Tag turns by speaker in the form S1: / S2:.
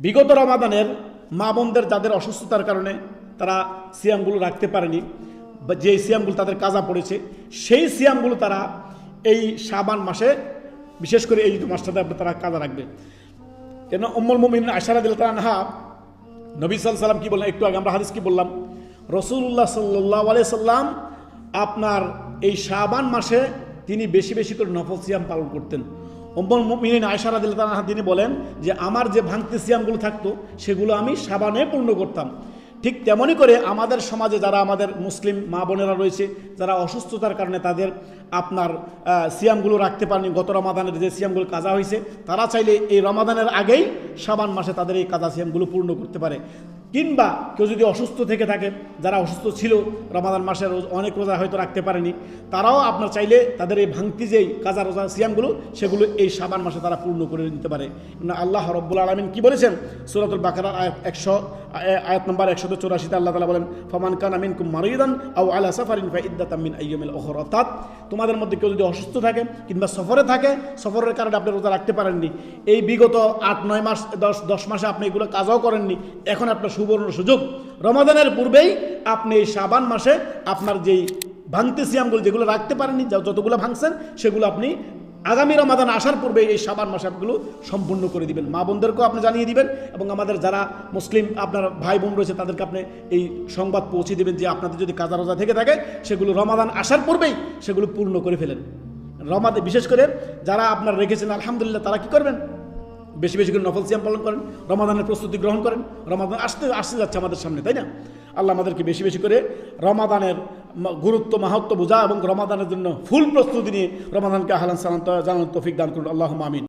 S1: বিগত রমাদানের মা বোনদের যাদের অসুস্থতার কারণে তারা সিয়ামগুলো রাখতে পারেনি, বা যে সিয়ামগুলো তাদের কাজা পড়েছে, সেই সিয়ামগুলো তারা এই শাবান মাসে, বিশেষ করে এই মাসটাতে তারা কাজা রাখবে। কেন উম্মুল মুমিনিন আয়েশা রাদিয়াল্লাহু আনহা নবী সাল্লাল্লাহু আলাইহি সাল্লাম কি বললেন, একটু আগে আমরা হাদিস কি বললাম, রাসূলুল্লাহ সাল্লাল্লাহু আলাইহি সাল্লাম আপনার এই শাবান মাসে তিনি বেশি বেশি করে নফল সিয়াম পালন করতেন। উম্মুল মুমিনিন আয়েশা রাদিয়াল্লাহু আনহা তিনি বলেন যে আমার যে ভাঙতি সিয়ামগুলো থাকতো সেগুলো আমি শাবানে পূর্ণ করতাম। ঠিক তেমনই করে আমাদের সমাজে যারা আমাদের মুসলিম মা বোনেরা রয়েছে, যারা অসুস্থতার কারণে তাদের আপনার সিয়ামগুলো রাখতে পারেনি, গত রমাদানের যে সিয়ামগুলো কাজা হয়েছে, তারা চাইলে এই রমাদানের আগেই শাবান মাসে তাদের এই কাজা সিয়ামগুলো পূর্ণ করতে পারে। কিংবা কেউ যদি অসুস্থ থেকে থাকে, যারা অসুস্থ ছিল রমাদান মাসের অনেক রোজা হয়তো রাখতে পারেনি, তারাও আপনার চাইলে তাদের এই ভাঙতি যেই কাজা রোজা সিয়ামগুলো সেগুলো এই শাবান মাসে তারা পূর্ণ করে নিতে পারে। আল্লাহ রাব্বুল আলামিন কি বলেছেন সূরাতুল বাকারার আয়াত নম্বর 184 আল্লাহ তাআলা বলেন, ফামান কানা মিনকুম মারিদান আও আলা সাফারিন ফাইদ্দাতাম মিন আইয়ামিল উখরা। অর্থাৎ তোমাদের মধ্যে কেউ যদি অসুস্থ থাকে কিংবা সফরে থাকে, সফরের কারণে আপনি রোজা রাখতে পারেননি, এই বিগত 8-9 মাস 10 মাসে আপনি এগুলো কাজও করেননি, এখন আপনার সুবর্ণ সুযোগ রমাদানের পূর্বেই আপনি এই শাবান মাসে আপনার যেই ভাঙতি সিয়ামগুলো যেগুলো রাখতে পারেননি, যতগুলো ভাঙছেন সেগুলো আপনি আগামী রমাদান আসার পূর্বে এই শাবান মাসে আপনিগুলো সম্পূর্ণ করে দিবেন। মা বোনদেরকেও আপনি জানিয়ে দিবেন এবং আমাদের যারা মুসলিম আপনার ভাই বোন রয়েছে তাদেরকে আপনি এই সংবাদ পৌঁছে দিবেন যে আপনাদের যদি কাজা রোজা থেকে থাকে সেগুলো রমাদান আসার পূর্বেই সেগুলো পূর্ণ করে ফেলেন। রমাদান বিশেষ করে যারা আপনার রেখেছেন আলহামদুলিল্লাহ, তারা কি করবেন, বেশি বেশি করে নফল সিয়াম পালন করেন, রমাদানের প্রস্তুতি গ্রহণ করেন। রমাদান আসতে যাচ্ছে আমাদের সামনে, তাই না? আল্লাহ আমাদেরকে বেশি বেশি করে রমাদানের গুরুত্ব মাহাত্ম্য বোঝা এবং রমাদানের জন্য ফুল প্রস্তুতি নিয়ে রমাদানকে আহলান সালাম জানানোর তৌফিক দান করুন। আল্লাহুম্মা আমিন।